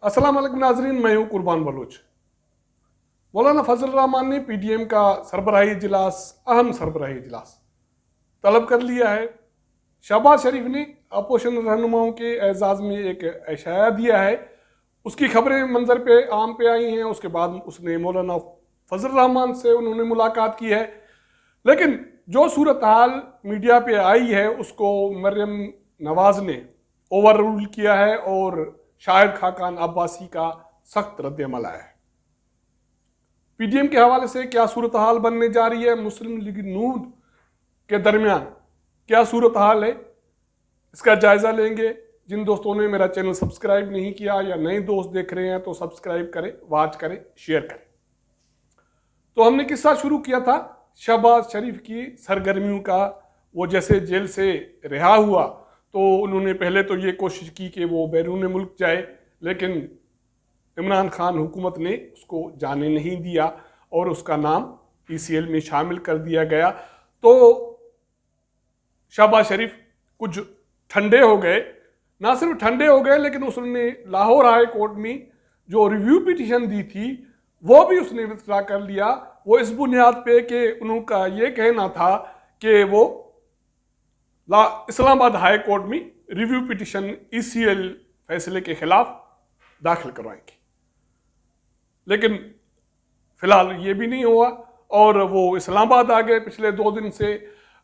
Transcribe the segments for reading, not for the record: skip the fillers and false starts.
अस्सलाम वालेकुम नाजरीन, मैं हूं कुर्बान बलोच। मौलाना फजल रहमान ने पीडीएम का सरबराही इजलास, अहम सरबराही इजलास तलब कर लिया है। शहबाज शरीफ ने अपोजिशन रहनुमाओं के एजाज में एक एशाया दिया है। उसकी खबरें मंजर पे आम पे आई हैं। उसके बाद उसने मौलाना फजल रहमान से उन्होंने मुलाकात की है। लेकिन जो सूरत हाल मीडिया पे आई है उसको मरियम नवाज ने ओवर रूल किया है और शाहिद खाकान अब्बासी का सख्त रद्द-ए-अमल आया है। पीडीएम के हवाले से क्या सूरत हाल बनने जा रही है, मुस्लिम लीग नून के दरमियान क्या सूरत हाल है, इसका जायजा लेंगे। जिन दोस्तों ने मेरा चैनल सब्सक्राइब नहीं किया या नए दोस्त देख रहे हैं तो सब्सक्राइब करें, वॉच करें, शेयर करें। तो हमने किस्सा शुरू किया था शहबाज शरीफ की सरगर्मियों का। वो जैसे जेल से रिहा हुआ तो उन्होंने पहले तो ये कोशिश की कि वो बैरून मुल्क जाए, लेकिन इमरान खान हुकूमत ने उसको जाने नहीं दिया और उसका नाम ईसीएल में शामिल कर दिया गया। तो शहबाज शरीफ कुछ ठंडे हो गए। ना सिर्फ ठंडे हो गए लेकिन उसने लाहौर हाई कोर्ट में जो रिव्यू पिटीशन दी थी वो भी उसने विथड्रॉ कर लिया। वो इस बुनियाद पे कि उनका ये कहना था कि वो इस्लामाबाद हाई कोर्ट में रिव्यू पिटीशन ईसीएल फैसले के खिलाफ दाखिल करवाएंगे, लेकिन फिलहाल ये भी नहीं हुआ और वो इस्लामाबाद आ गए पिछले 2 दिन से।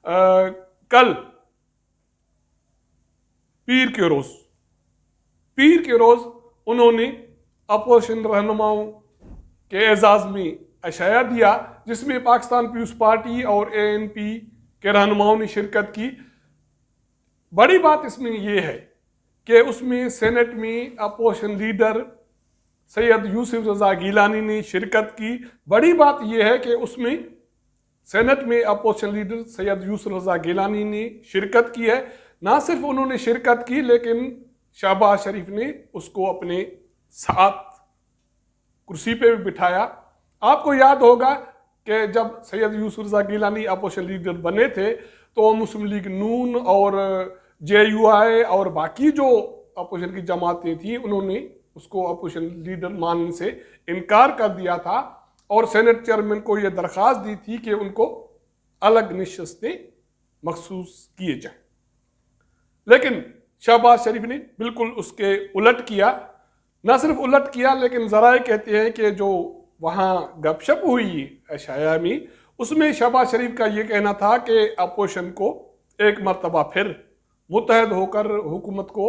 कल पीर के रोज उन्होंने अपोजिशन रहनुमाओं के एजाज में अशाया दिया जिसमें पाकिस्तान पीपुल्स पार्टी और एएनपी के रहनुमाओं ने शिरकत की। बड़ी बात इसमें यह है कि उसमें सेनेट में अपोजिशन लीडर सैयद यूसुफ रजा गिलानी ने शिरकत की। बड़ी बात यह है कि उसमें सेनेट में अपोजिशन लीडर सैयद यूसुफ रजा गिलानी ने शिरकत की है। ना सिर्फ उन्होंने शिरकत की लेकिन शहबाज शरीफ ने उसको अपने साथ कुर्सी पे भी बिठाया। आपको याद होगा कि जब सैयद यूसुफ रजा गिलानी अपोजिशन लीडर बने थे तो मुस्लिम लीग नून और जेयूआई और बाकी जो अपोजिशन की जमातें थी उन्होंने उसको अपोजिशन लीडर मानने से इनकार कर दिया था और सेनेट चेयरमैन को यह दरख्वास्त दी थी कि उनको अलग नशिस्तें मखसूस किए जाएं। लेकिन शहबाज शरीफ ने बिल्कुल उसके उलट किया। ना सिर्फ उलट किया लेकिन जराए कहते हैं कि जो वहाँ गपशप हुई अशाया में उसमें शहबाज शरीफ का ये कहना था कि अपोजिशन को एक मर्तबा फिर मुत्तहद होकर हुकूमत को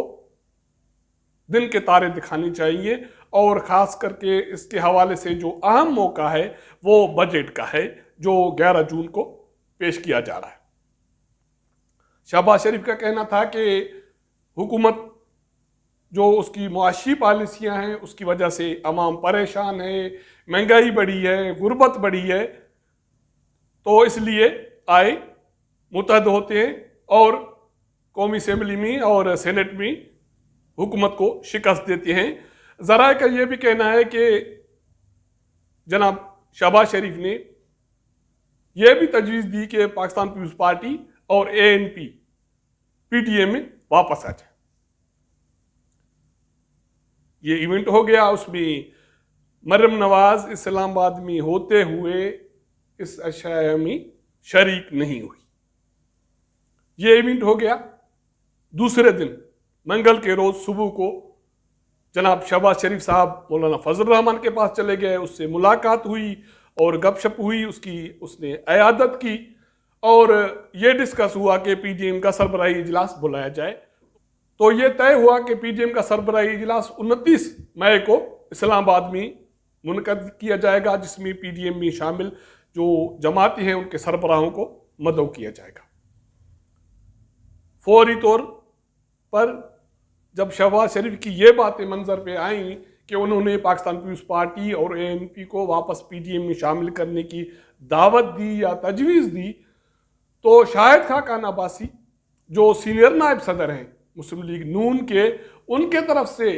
दिन के तारे दिखाने चाहिए और ख़ास करके इसके हवाले से जो अहम मौका है वो बजट का है जो 11 जून को पेश किया जा रहा है। शहबाज शरीफ का कहना था कि हुकूमत जो उसकी मुआशी पॉलिसियाँ हैं उसकी वजह से अवाम परेशान है, महंगाई बढ़ी है, गुर्बत बढ़ी है, तो इसलिए आए मुत्तहद होते हैं और कौमी असेंबली में और सेनेट में हुकूमत को शिकस्त देते हैं। ज़राए का यह भी कहना है कि जनाब शहबाज शरीफ ने यह भी तजवीज़ दी कि पाकिस्तान पीपुल्स पार्टी और एएनपी पीटीएम में वापस आ जाए। ये इवेंट हो गया, उसमें मरियम नवाज इस्लामाबाद में होते हुए इस अशाया में शरीक नहीं हुई। ये इवेंट हो गया। दूसरे दिन मंगल के रोज सुबह को जनाब शहबाज शरीफ साहब मौलाना फजल रहमान के पास चले गए, उससे मुलाकात हुई और गपशप हुई, उसने अयादत की और ये डिस्कस हुआ कि पीडीएम का सरबराही इजलास बुलाया जाए। तो ये तय हुआ कि पीडीएम का सरबराही इजलास 29 मई को इस्लामाबाद में मुनक़द किया जाएगा जिसमें पीडीएम में शामिल जो जमाती हैं उनके सरबराहों को मदऊ किया जाएगा। फौरी तौर पर जब शहबाज शरीफ की ये बातें मंजर पे आईं कि उन्होंने पाकिस्तान पीपुल्स पार्टी और एएनपी को वापस पीडीएम में शामिल करने की दावत दी या तजवीज़ दी, तो शाहिद खाकान अब्बासी जो सीनियर नायब सदर हैं मुस्लिम लीग नून के, उनके तरफ से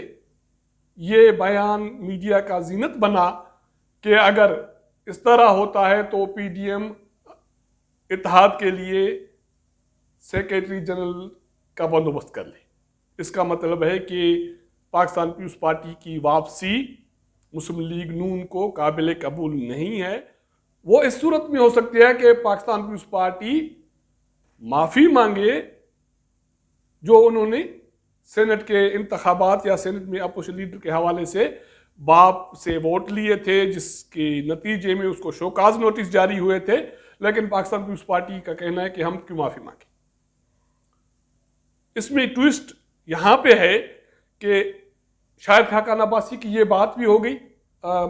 ये बयान मीडिया का जीनत बना कि अगर इस तरह होता है तो पीडीएम इत्तेहाद के लिए सेक्रेटरी जनरल का बंदोबस्त कर ले। इसका मतलब है कि पाकिस्तान पीपल्स पार्टी की वापसी मुस्लिम लीग नून को काबिल कबूल नहीं है। वो इस सूरत में हो सकती है कि पाकिस्तान पीपल्स पार्टी माफ़ी मांगे जो उन्होंने सेनेट के इंतखाबात या सेनेट में अपोजिशन लीडर के हवाले से बाप से वोट लिए थे, जिसके नतीजे में उसको शोकाज नोटिस जारी हुए थे। लेकिन पाकिस्तान पीपल्स पार्टी का कहना है कि हम क्यों माफ़ी मांगे। इसमें ट्विस्ट यहाँ पे है कि शाहिद खाकान अब्बासी की ये बात भी हो गई।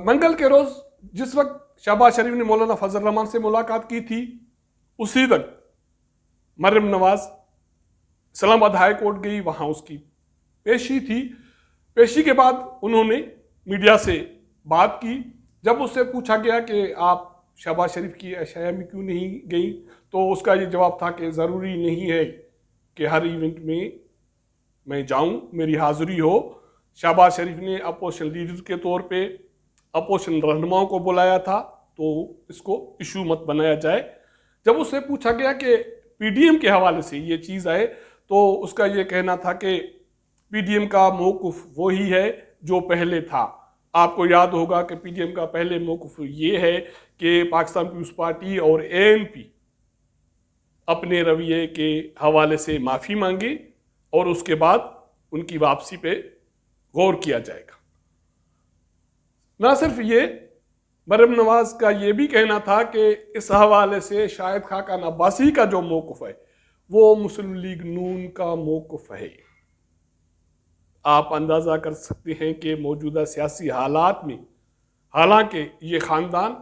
मंगल के रोज़ जिस वक्त शहबाज शरीफ ने मौलाना फजल रहमान से मुलाकात की थी, उसी वक्त मरियम नवाज इस्लामाबाद हाई कोर्ट गई, वहाँ उसकी पेशी थी। पेशी के बाद उन्होंने मीडिया से बात की। जब उससे पूछा गया कि आप शहबाज शरीफ की अशाया में क्यों नहीं गई, तो उसका ये जवाब था कि ज़रूरी नहीं है कि हर इवेंट में मैं जाऊं, मेरी हाज़िरी हो। शहबाज शरीफ ने अपोजिशन लीडर के तौर पे अपोजिशन रहनुमाओं को बुलाया था, तो इसको इशू मत बनाया जाए। जब उससे पूछा गया कि पीडीएम के हवाले से ये चीज़ आए, तो उसका ये कहना था कि पीडीएम का मौक़िफ़ वही है जो पहले था। आपको याद होगा कि पीडीएम का पहले मौक़िफ़ ये है कि पाकिस्तान पीपल्स पार्टी और एएनपी अपने रवैये के हवाले से माफ़ी मांगे और उसके बाद उनकी वापसी पे गौर किया जाएगा। ना सिर्फ ये, मरियम नवाज का ये भी कहना था कि इस हवाले से शाहिद खाकान अब्बासी का जो मौक़िफ़ है वो मुस्लिम लीग नून का मौक़िफ़ है। आप अंदाज़ा कर सकते हैं कि मौजूदा सियासी हालात में, हालांकि ये ख़ानदान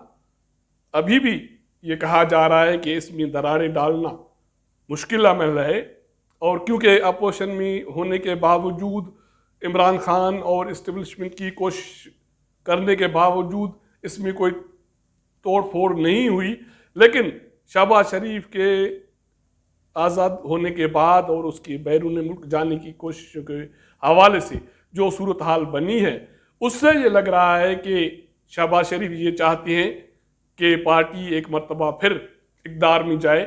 अभी भी ये कहा जा रहा है कि इसमें दरारें डालना मुश्किल अमल है, और क्योंकि अपोजिशन में होने के बावजूद इमरान खान और इस्टेब्लिशमेंट की कोशिश करने के बावजूद इसमें कोई तोड़ फोड़ नहीं हुई, लेकिन शहबाज शरीफ के आज़ाद होने के बाद और उसकी बैरून मुल्क जाने की कोशिशों के हवाले से जो सूरत हाल बनी है, उससे ये लग रहा है कि शहबाज शरीफ ये चाहते हैं कि पार्टी एक मर्तबा फिर इक़्तिदार में जाए,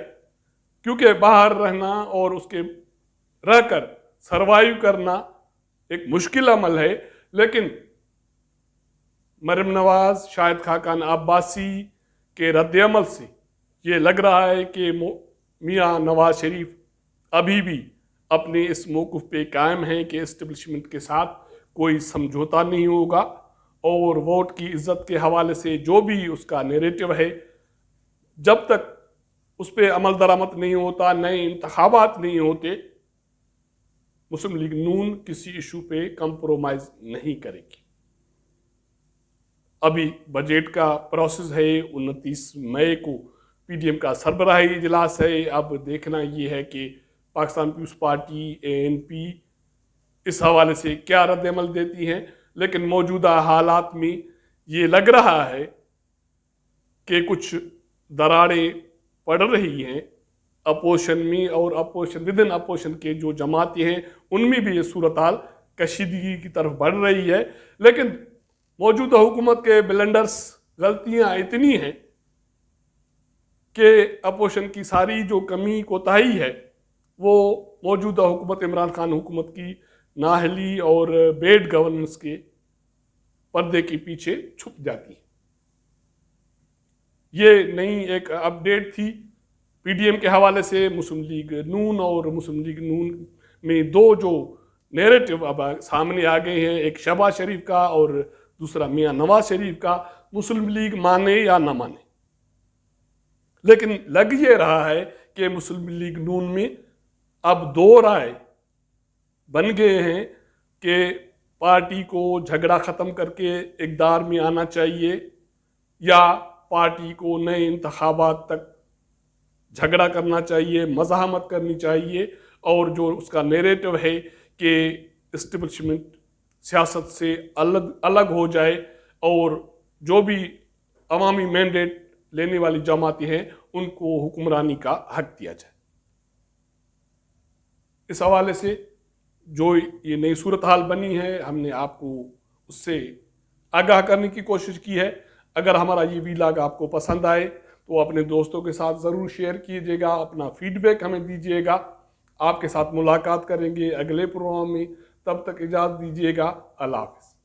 क्योंकि बाहर रहना और उसके रहकर सरवाइव करना एक मुश्किल अमल है। लेकिन मरियम नवाज, शाहिद खाकान अब्बासी के रद्द-ए-अमल से ये लग रहा है कि मियाँ नवाज शरीफ अभी भी अपने इस मौक़िफ़ पे कायम हैं कि इस्टेब्लिशमेंट के साथ कोई समझौता नहीं होगा, और वोट की इज़्ज़त के हवाले से जो भी उसका नैरेटिव है, जब तक उस पर अमल दरामद नहीं होता, नए इंतखाबात नहीं होते, मुस्लिम लीग नून किसी इशू पे कंप्रोमाइज़ नहीं करेगी। अभी बजट का प्रोसेस है, 29 मई को पीडीएम का सरबराही इजलास है। अब देखना ये है कि पाकिस्तान पीपल्स पार्टी, एएनपी इस हवाले से क्या रद्द-ए-अमल देती हैं। लेकिन मौजूदा हालात में ये लग रहा है कि कुछ दरारें पड़ रही हैं अपोजिशन में, और अपोजिशन विद इन अपोजिशन के जो जमातें हैं उनमें भी ये सूरत हाल कशीदगी की तरफ बढ़ रही है। लेकिन मौजूदा हुकूमत के ब्लंडर्स, गलतियां इतनी हैं कि अपोजिशन की सारी जो कमी कोताही है वो मौजूदा हुकूमत, इमरान खान हुकूमत की नाअहली और बेड गवर्नेंस के पर्दे के पीछे छुप जाती है। ये नई एक अपडेट थी पीडीएम के हवाले से। मुस्लिम लीग नून और मुस्लिम लीग नून में दो जो नैरेटिव अब सामने आ गए हैं, एक शहबाज शरीफ का और दूसरा मियाँ नवाज शरीफ का। मुस्लिम लीग माने या ना माने, लेकिन लग ये रहा है कि मुस्लिम लीग नून में अब दो राय बन गए हैं कि पार्टी को झगड़ा ख़त्म करके इक़्तिदार में आना चाहिए, या पार्टी को नए इंतखाबात तक झगड़ा करना चाहिए, मज़ाहमत करनी चाहिए, और जो उसका नैरेटिव है कि इस्टेब्लिशमेंट सियासत से अलग हो जाए और जो भी अवामी मैंडेट लेने वाली जमातें हैं उनको हुक्मरानी का हक दिया जाए। इस हवाले से जो ये नई सूरत हाल बनी है, हमने आपको उससे आगाह करने की कोशिश की है। अगर हमारा ये वीलॉग आपको पसंद आए तो अपने दोस्तों के साथ ज़रूर शेयर कीजिएगा, अपना फीडबैक हमें दीजिएगा। आपके साथ मुलाकात करेंगे अगले प्रोग्राम में। तब तक इजाज़त दीजिएगा। अल्लाह हाफ़िज़।